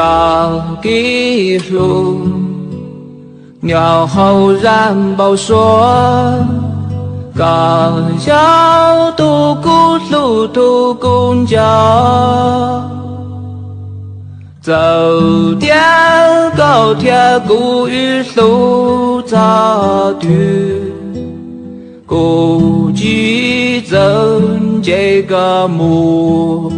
高的路，鸟后然报说，高桥渡古路途公交，走掉高铁古语路早去，古迹增这个木。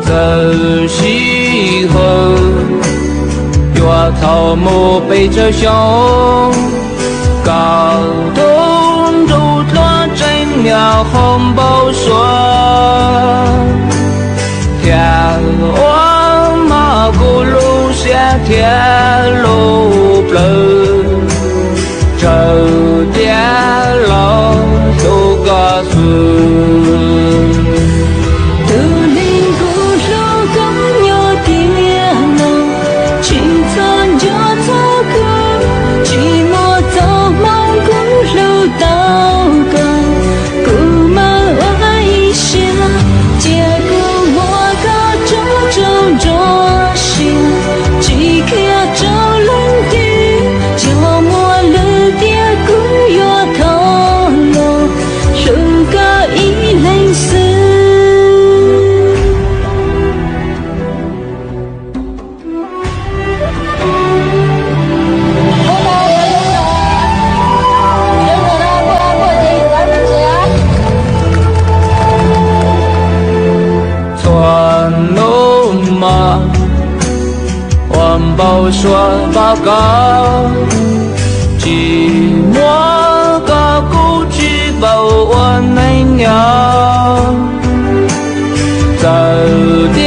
这时候，月头木背着胸，高东竹落真鸟红包说，天我马古路下天路不，这点老都告诉。报说报告，寂寞个故事报我能了，走点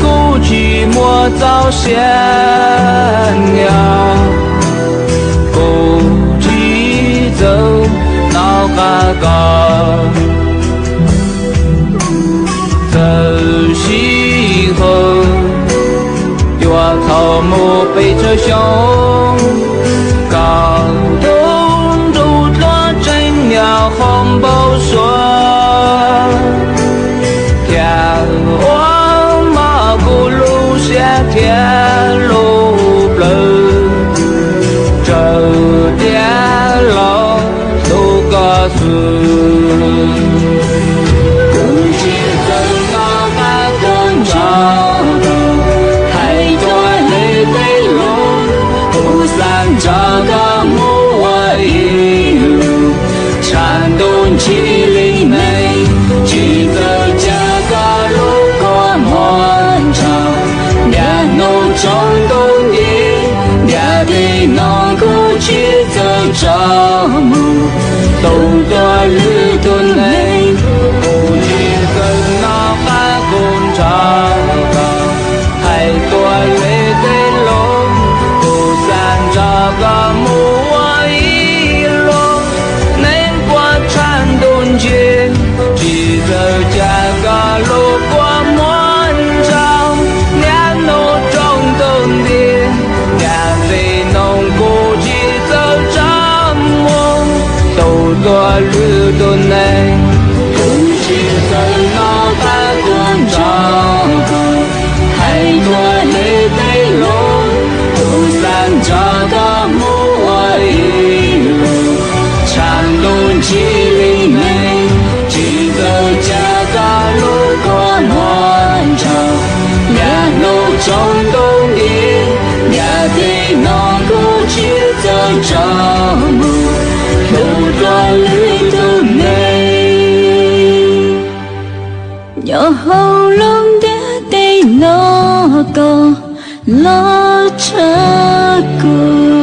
故寂寞早先了，故寂走闹嘎嘎，这时候。头目背着胸，高东竹落真鸟红包说，天我马古路下天路不，这点老都告诉。这个木我一路山东七里内，去走这个路过满场，两农中东的，两的农古去走这木，东多路途内，古去走那汉工厂，太多累的路。这个木我一路能过山东去，去走这个路过满场，两路中东的，两飞农古去走这木，都多路途内，古去走那汉工厂，太多累的路。这个木我一路山东七里内，去走这个路过满场，两路中东的，两的农古去走这木，路多路途内，有喉咙的那个。拉扯过。